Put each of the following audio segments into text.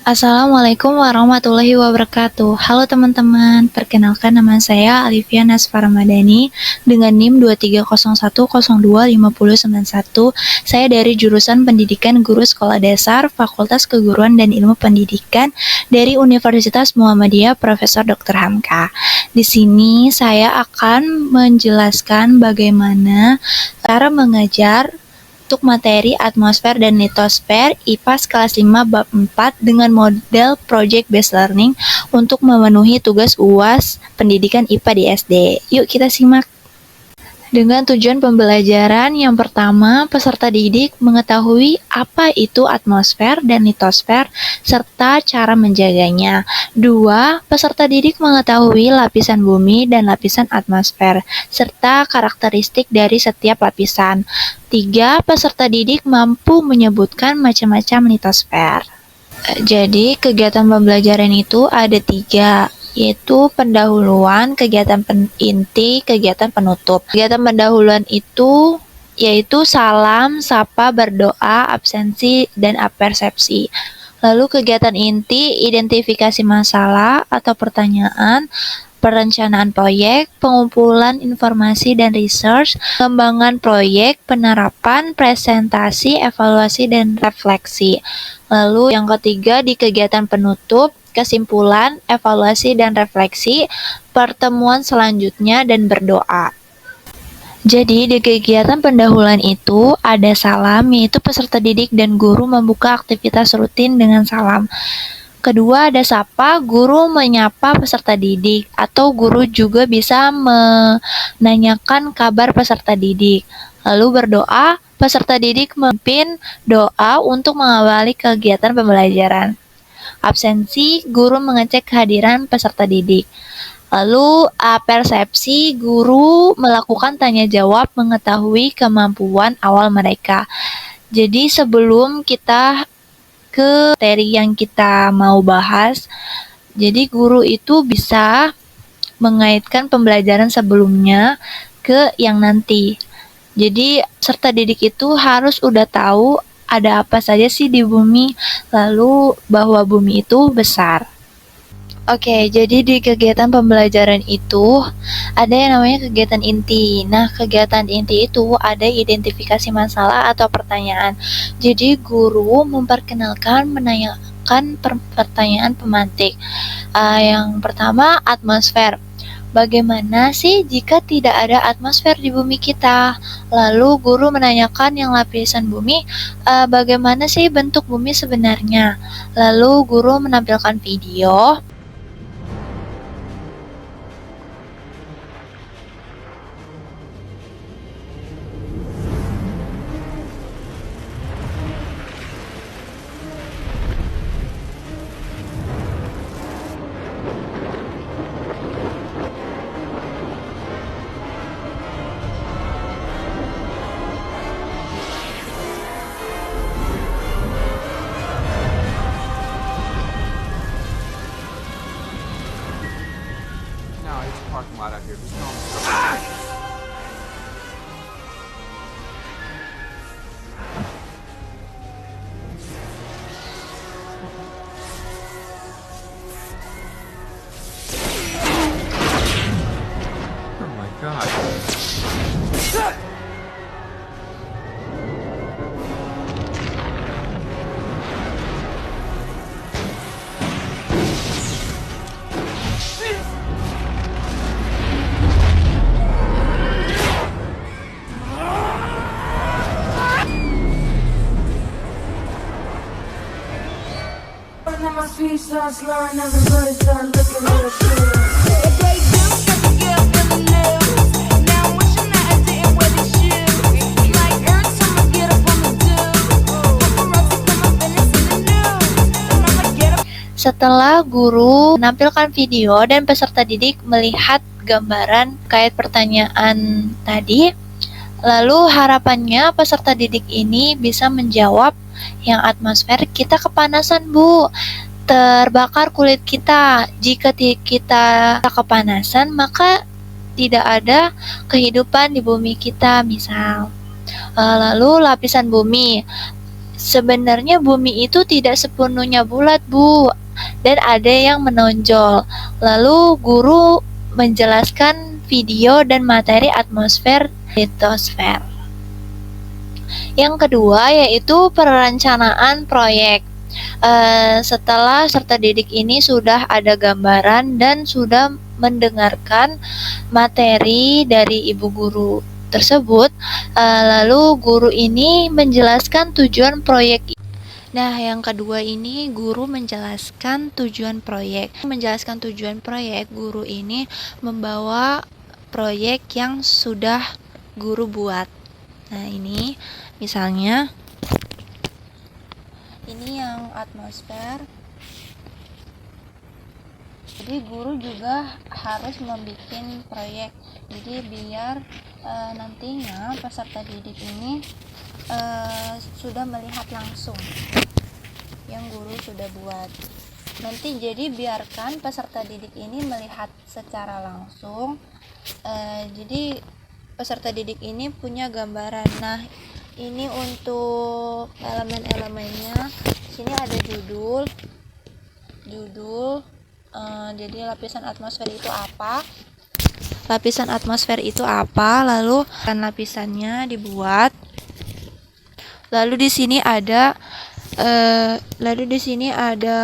Assalamualaikum warahmatullahi wabarakatuh. Halo teman-teman, perkenalkan nama saya Alivia Nasfar Ramadhani dengan NIM 230102501. Saya dari jurusan Pendidikan Guru Sekolah Dasar, Fakultas Keguruan dan Ilmu Pendidikan dari Universitas Muhammadiyah Profesor Dr. Hamka. Di sini saya akan menjelaskan bagaimana cara mengajar untuk materi atmosfer dan litosfer IPAS kelas 5 bab 4 dengan model project based learning untuk memenuhi tugas UAS pendidikan IPA di SD. Yuk kita simak. Dengan tujuan pembelajaran yang pertama, peserta didik mengetahui apa itu atmosfer dan litosfer serta cara menjaganya. 2. Peserta didik mengetahui lapisan bumi dan lapisan atmosfer serta karakteristik dari setiap lapisan. 3. Peserta didik mampu menyebutkan macam-macam litosfer. Jadi kegiatan pembelajaran itu ada 3, yaitu pendahuluan, kegiatan inti, kegiatan penutup. Kegiatan pendahuluan itu yaitu salam, sapa, berdoa, absensi, dan apersepsi. Lalu kegiatan inti, identifikasi masalah atau pertanyaan, perencanaan proyek, pengumpulan informasi dan research, pengembangan proyek, penerapan, presentasi, evaluasi, dan refleksi. Lalu yang ketiga di kegiatan penutup, kesimpulan, evaluasi, dan refleksi, pertemuan selanjutnya, dan berdoa. Jadi di kegiatan pendahuluan itu ada salam, yaitu peserta didik dan guru membuka aktivitas rutin dengan salam. Kedua ada sapa, guru menyapa peserta didik, atau guru juga bisa menanyakan kabar peserta didik. Lalu berdoa, peserta didik memimpin doa untuk mengawali kegiatan pembelajaran. Absensi, guru mengecek kehadiran peserta didik. Lalu persepsi, guru melakukan tanya jawab mengetahui kemampuan awal mereka. Jadi sebelum kita ke materi yang kita mau bahas, jadi guru itu bisa mengaitkan pembelajaran sebelumnya ke yang nanti. Jadi peserta didik itu harus udah tahu ada apa saja sih di bumi, lalu bahwa bumi itu besar. Oke, jadi di kegiatan pembelajaran itu ada yang namanya kegiatan inti. Nah, kegiatan inti itu ada identifikasi masalah atau pertanyaan. Jadi guru memperkenalkan menanyakan pertanyaan pemantik. Yang pertama, atmosfer. Bagaimana sih jika tidak ada atmosfer di bumi kita? Lalu guru menanyakan yang lapisan bumi, bagaimana sih bentuk bumi sebenarnya? Lalu guru menampilkan video. No, it's a parking lot out here. Just tell me. Oh my god. My feet start slurring, everybody start looking at the shit. Setelah guru menampilkan video dan peserta didik melihat gambaran kait pertanyaan tadi, lalu harapannya peserta didik ini bisa menjawab yang atmosfer kita kepanasan, Bu. Terbakar kulit kita. Jika kita kepanasan, maka tidak ada kehidupan di bumi kita, misal. Lalu lapisan bumi. sebenarnya bumi itu tidak sepenuhnya bulat, Bu, dan ada yang menonjol. Lalu guru menjelaskan video dan materi atmosfer litosfer. Yang kedua yaitu perencanaan proyek. Setelah serta didik ini sudah ada gambaran dan sudah mendengarkan materi dari ibu guru tersebut, lalu guru ini menjelaskan tujuan proyek. Nah, yang kedua ini guru menjelaskan tujuan proyek. Menjelaskan tujuan proyek, guru ini membawa proyek yang sudah guru buat. Nah, ini misalnya ini yang atmosfer. Jadi guru juga harus membuat proyek. Jadi biar nantinya peserta didik ini sudah melihat langsung yang guru sudah buat. Nanti jadi biarkan peserta didik ini melihat secara langsung. Jadi peserta didik ini punya gambaran. Nah, ini untuk elemen-elemennya. Sini ada judul. Jadi lapisan atmosfer itu apa? Lapisan atmosfer itu apa? Lalu kan lapisannya dibuat. Lalu di sini ada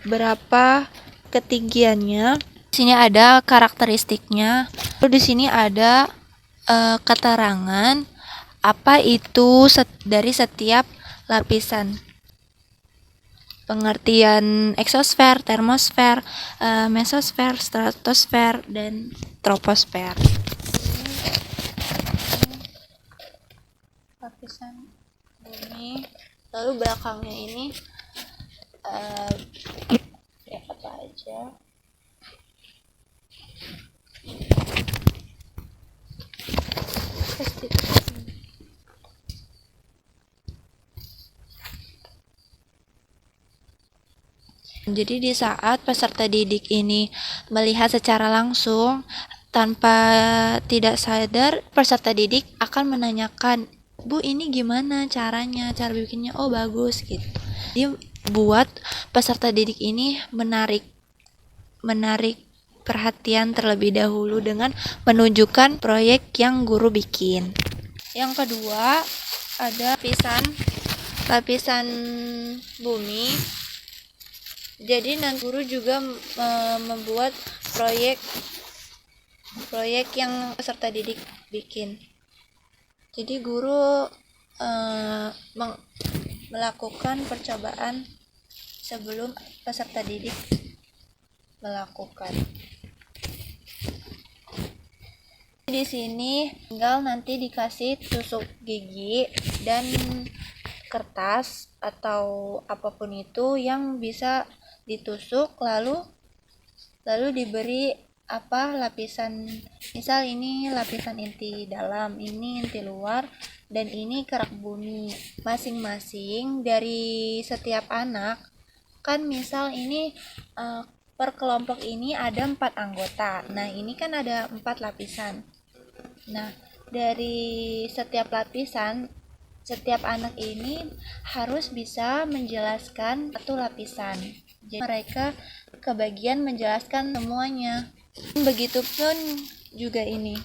berapa ketinggiannya. Di sini ada karakteristiknya. Lalu di sini ada keterangan apa itu dari setiap lapisan. Pengertian eksosfer, termosfer, mesosfer, stratosfer, dan troposfer. Lapisan bumi. Lalu belakangnya ini apa aja? Jadi di saat peserta didik ini melihat secara langsung, tanpa tidak sadar peserta didik akan menanyakan, "Bu, ini gimana caranya? Cara bikinnya?" "Oh, bagus," gitu. Dia buat peserta didik ini menarik perhatian terlebih dahulu dengan menunjukkan proyek yang guru bikin. Yang kedua ada lapisan bumi. Jadi nanti guru juga membuat proyek yang peserta didik bikin. Jadi guru melakukan percobaan sebelum peserta didik melakukan. Di sini tinggal nanti dikasih tusuk gigi dan kertas atau apapun itu yang bisa ditusuk, lalu diberi lapisan, misal ini lapisan inti dalam, ini inti luar, dan ini kerak bumi. Masing-masing dari setiap anak kan, misal ini per kelompok ini ada 4 anggota. Nah, ini kan ada 4 lapisan. Nah, dari setiap lapisan, setiap anak ini harus bisa menjelaskan satu lapisan. Jadi mereka kebagian menjelaskan semuanya. Begitupun juga ini.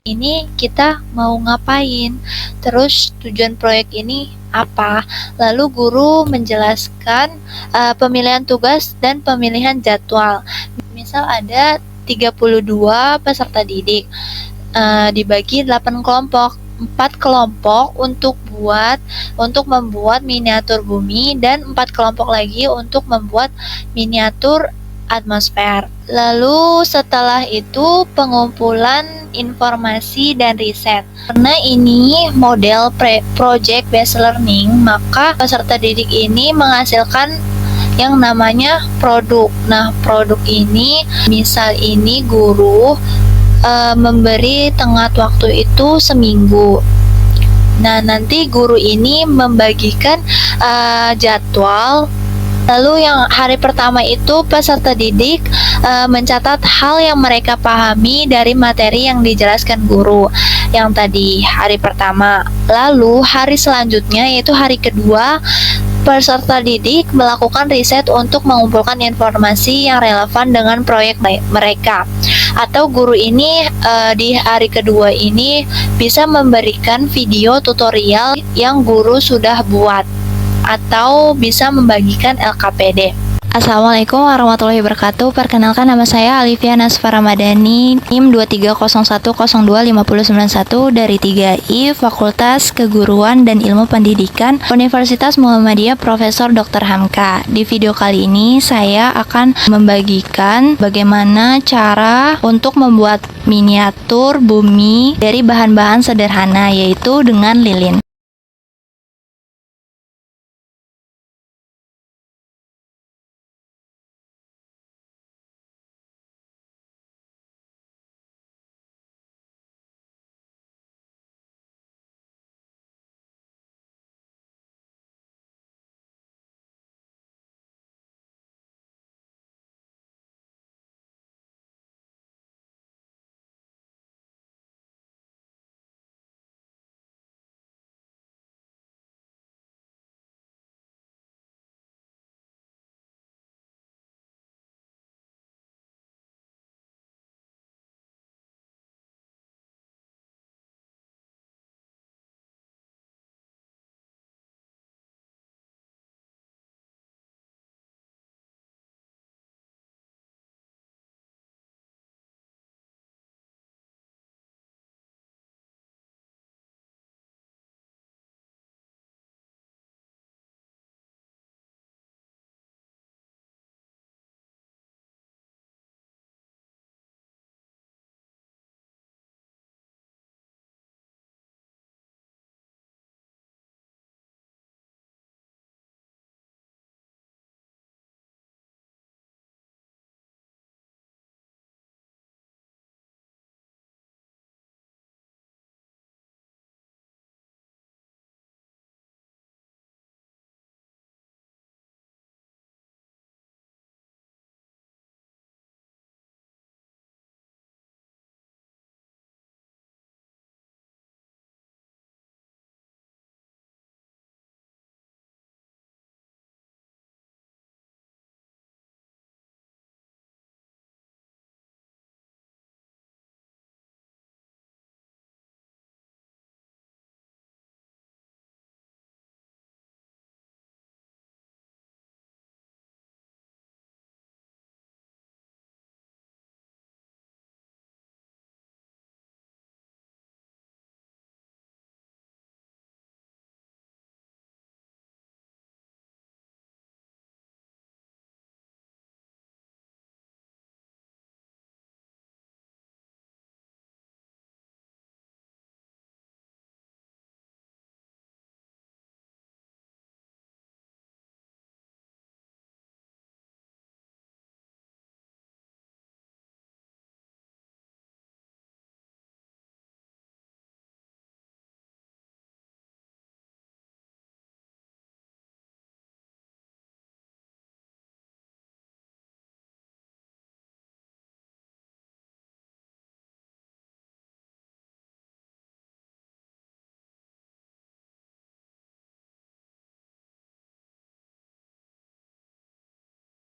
Ini kita mau ngapain? Terus tujuan proyek ini apa? Lalu guru menjelaskan pemilihan tugas dan pemilihan jadwal. Misal ada 32 peserta didik. Dibagi 8 kelompok. 4 kelompok untuk membuat miniatur bumi dan 4 kelompok lagi untuk membuat miniatur atmosfer. Lalu setelah itu pengumpulan informasi dan riset. Karena ini model project based learning, maka peserta didik ini menghasilkan yang namanya produk. Nah, produk ini misal ini guru memberi tenggat waktu itu seminggu. Nah, nanti guru ini membagikan jadwal Lalu yang hari pertama itu peserta didik mencatat hal yang mereka pahami dari materi yang dijelaskan guru yang tadi hari pertama. Lalu hari selanjutnya yaitu hari kedua, peserta didik melakukan riset untuk mengumpulkan informasi yang relevan dengan proyek mereka. Atau guru ini di hari kedua ini bisa memberikan video tutorial yang guru sudah buat atau bisa membagikan LKPD. Assalamualaikum warahmatullahi wabarakatuh. Perkenalkan, nama saya Alivia Nasfa Ramadhani, NIM 2301025091 dari 3I Fakultas Keguruan dan Ilmu Pendidikan Universitas Muhammadiyah Profesor Dr. Hamka. Di video kali ini saya akan membagikan bagaimana cara untuk membuat miniatur bumi dari bahan-bahan sederhana, yaitu dengan lilin.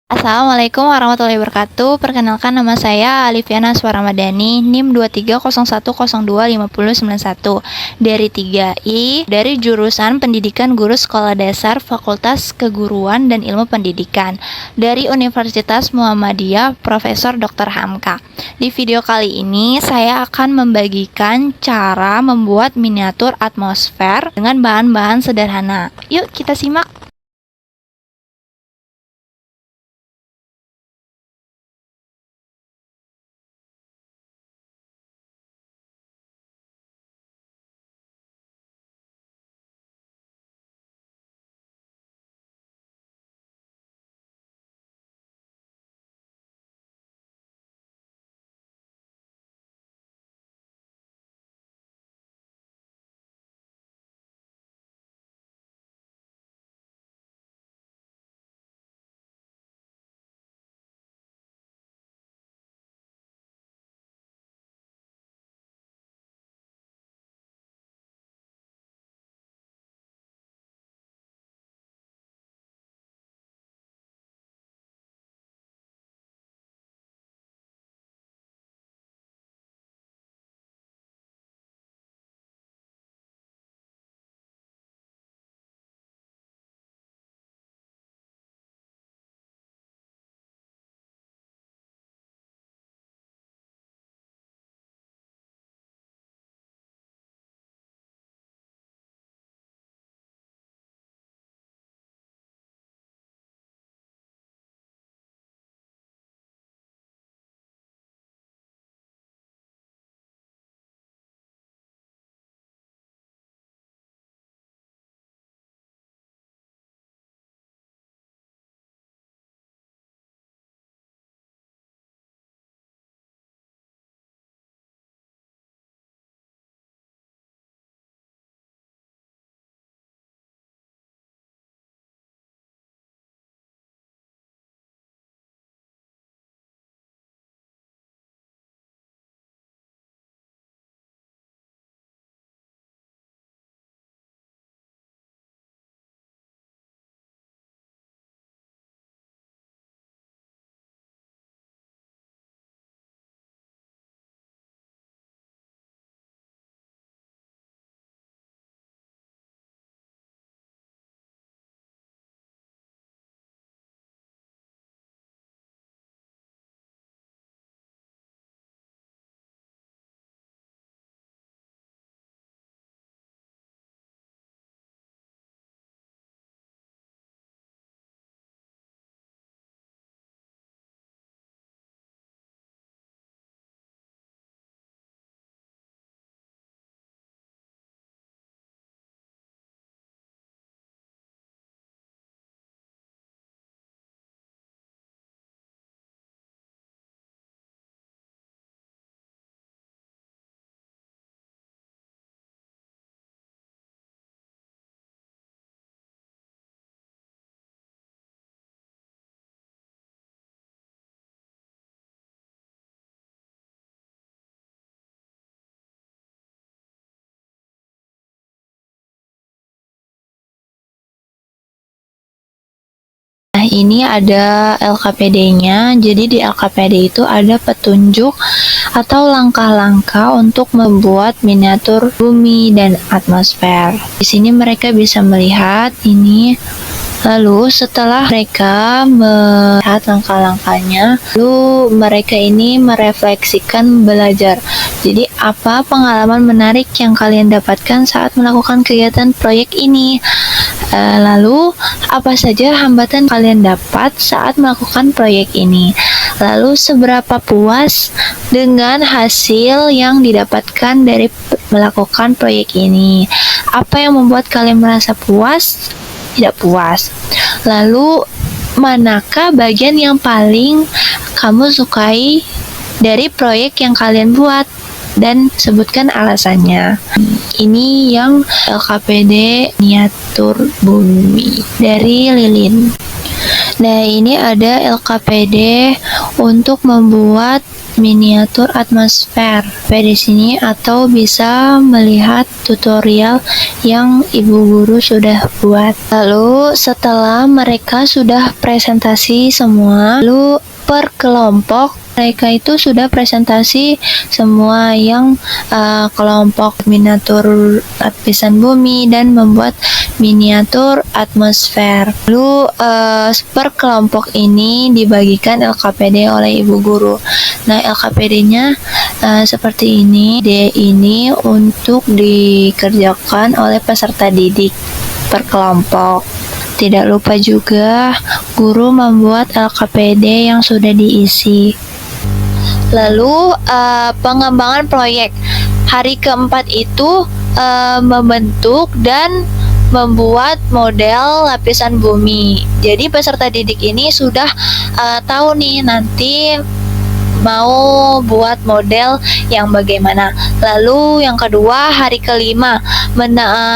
Assalamualaikum warahmatullahi wabarakatuh. Perkenalkan, nama saya Alivia Nasfa Ramadhani, NIM 2301025091 dari 3I dari jurusan Pendidikan Guru Sekolah Dasar Fakultas Keguruan dan Ilmu Pendidikan dari Universitas Muhammadiyah Profesor Dr. Hamka. Di video kali ini saya akan membagikan cara membuat miniatur atmosfer dengan bahan-bahan sederhana. Yuk kita simak. ini ada LKPD-nya. Jadi di LKPD itu ada petunjuk atau langkah-langkah untuk membuat miniatur bumi dan atmosfer. Di sini mereka bisa melihat ini. Lalu setelah mereka melihat langkah-langkahnya, lalu mereka ini merefleksikan belajar. Jadi apa pengalaman menarik yang kalian dapatkan saat melakukan kegiatan proyek ini? Lalu apa saja hambatan kalian dapat saat melakukan proyek ini? Lalu seberapa puas dengan hasil yang didapatkan dari melakukan proyek ini? Apa yang membuat kalian merasa puas? Tidak puas. Lalu manakah bagian yang paling kamu sukai dari proyek yang kalian buat dan sebutkan alasannya. Ini yang LKPD miniatur bumi dari Lilin. Nah, ini ada LKPD untuk membuat miniatur atmosfer di sini, atau bisa melihat tutorial yang ibu guru sudah buat. Lalu setelah mereka sudah presentasi semua, lalu per kelompok mereka itu sudah presentasi semua yang kelompok miniatur lapisan bumi dan membuat miniatur atmosfer. Lalu per kelompok ini dibagikan LKPD oleh ibu guru. Nah, LKPD-nya seperti ini. D ini untuk dikerjakan oleh peserta didik per kelompok. Tidak lupa juga guru membuat LKPD yang sudah diisi. Lalu pengembangan proyek hari keempat itu membentuk dan membuat model lapisan bumi. Jadi peserta didik ini sudah tahu nih nanti mau buat model yang bagaimana. Lalu yang kedua, hari kelima,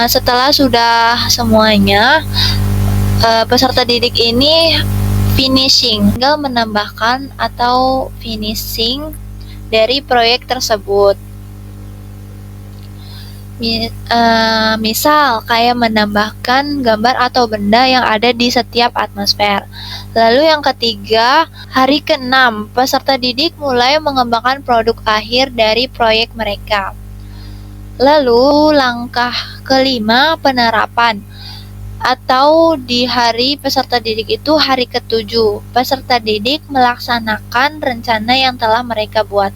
setelah sudah semuanya, peserta didik ini finishing, tinggal menambahkan atau finishing dari proyek tersebut. Misal kayak menambahkan gambar atau benda yang ada di setiap atmosfer. Lalu yang ketiga, hari ke-6, peserta didik mulai mengembangkan produk akhir dari proyek mereka. Lalu langkah kelima, penerapan. Atau di hari peserta didik itu hari ke-7, peserta didik melaksanakan rencana yang telah mereka buat.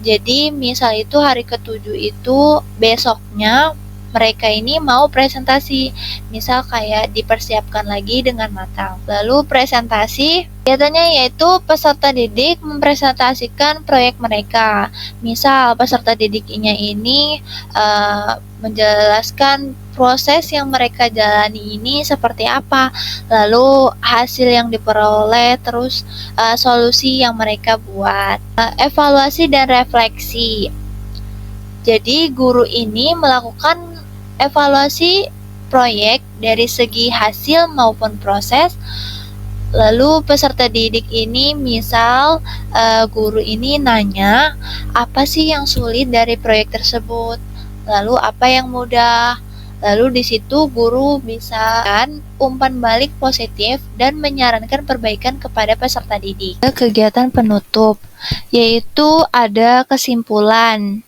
Jadi misal itu hari ke-7 itu besoknya mereka ini mau presentasi, misal kayak dipersiapkan lagi dengan matang. Lalu presentasi, kegiatannya yaitu peserta didik mempresentasikan proyek mereka. Misal peserta didiknya ini menjelaskan proses yang mereka jalani ini seperti apa, lalu hasil yang diperoleh, terus solusi yang mereka buat. Evaluasi dan refleksi. Jadi guru ini melakukan evaluasi proyek dari segi hasil maupun proses. Lalu peserta didik ini misal guru ini nanya apa sih yang sulit dari proyek tersebut, lalu apa yang mudah. Lalu di situ guru bisa umpan balik positif dan menyarankan perbaikan kepada peserta didik. Kegiatan penutup yaitu ada kesimpulan,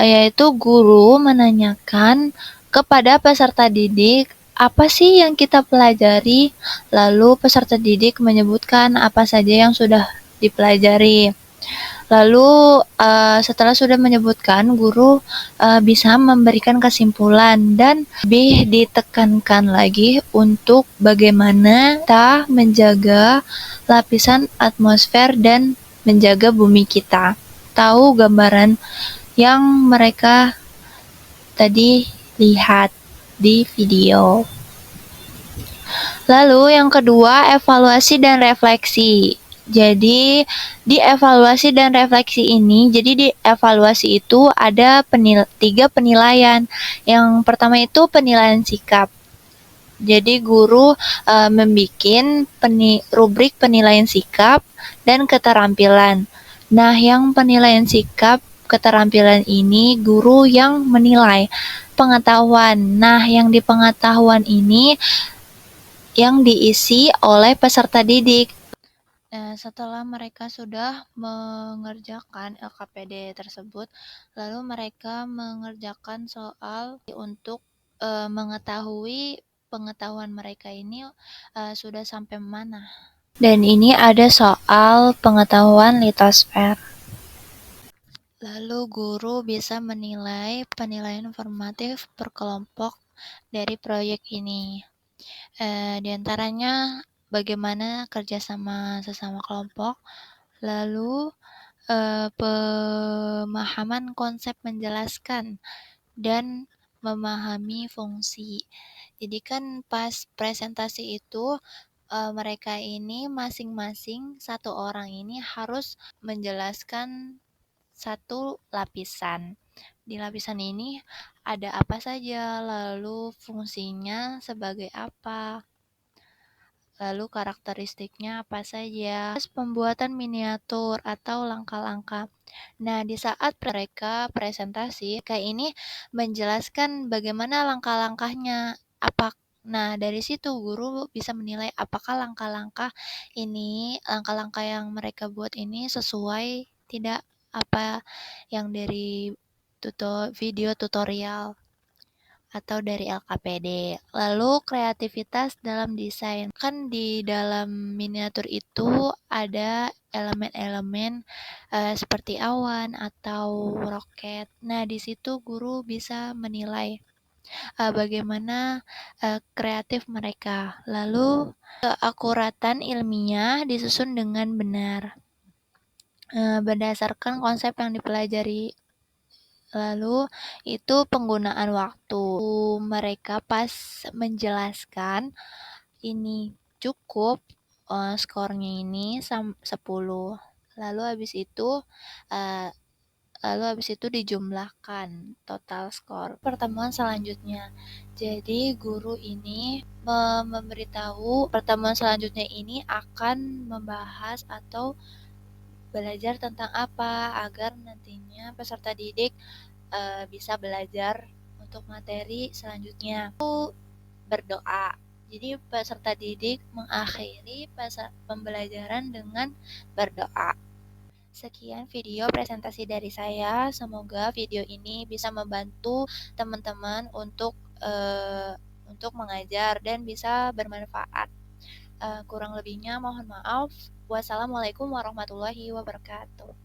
yaitu guru menanyakan kepada peserta didik apa sih yang kita pelajari, lalu peserta didik menyebutkan apa saja yang sudah dipelajari. Lalu setelah sudah menyebutkan, guru bisa memberikan kesimpulan dan lebih ditekankan lagi untuk bagaimana kita menjaga lapisan atmosfer dan menjaga bumi kita. Tahu gambaran yang mereka tadi lihat di video. Lalu yang kedua, evaluasi dan refleksi. Jadi di evaluasi dan refleksi ini, jadi di evaluasi itu ada 3 penilaian. Yang pertama itu penilaian sikap. Jadi guru membuat rubrik penilaian sikap dan keterampilan. Nah, yang penilaian sikap, keterampilan ini guru yang menilai. Pengetahuan. Nah, yang di pengetahuan ini yang diisi oleh peserta didik. Nah, setelah mereka sudah mengerjakan LKPD tersebut, lalu mereka mengerjakan soal untuk mengetahui pengetahuan mereka ini sudah sampai mana. Dan ini ada soal pengetahuan litosfer. Lalu guru bisa menilai penilaian formatif per kelompok dari proyek ini. Di antaranya bagaimana kerjasama sesama kelompok, lalu pemahaman konsep menjelaskan dan memahami fungsi. Jadi kan pas presentasi itu mereka ini masing-masing satu orang ini harus menjelaskan satu lapisan. Di lapisan ini ada apa saja, lalu fungsinya sebagai apa, lalu karakteristiknya apa saja. Terus pembuatan miniatur atau langkah-langkah. Nah, di saat mereka presentasi, kayak ini menjelaskan bagaimana langkah-langkahnya. Nah, dari situ guru bisa menilai apakah langkah-langkah yang mereka buat ini sesuai tidak apa yang dari video tutorial atau dari LKPD. Lalu kreativitas dalam desain. Kan di dalam miniatur itu ada elemen-elemen seperti awan atau roket. Nah, di situ guru bisa menilai bagaimana kreatif mereka. Lalu keakuratan ilmiah disusun dengan benar berdasarkan konsep yang dipelajari. Lalu itu penggunaan waktu. Mereka pas menjelaskan ini cukup skornya ini 10. Lalu uh, habis itu dijumlahkan total skor pertemuan selanjutnya. Jadi guru ini memberitahu pertemuan selanjutnya ini akan membahas atau belajar tentang apa agar nantinya peserta didik bisa belajar untuk materi selanjutnya. Berdoa. Jadi peserta didik mengakhiri pembelajaran dengan berdoa. Sekian video presentasi dari saya. Semoga video ini bisa membantu teman-teman untuk mengajar dan bisa bermanfaat. Kurang lebihnya mohon maaf. Wassalamualaikum warahmatullahi wabarakatuh.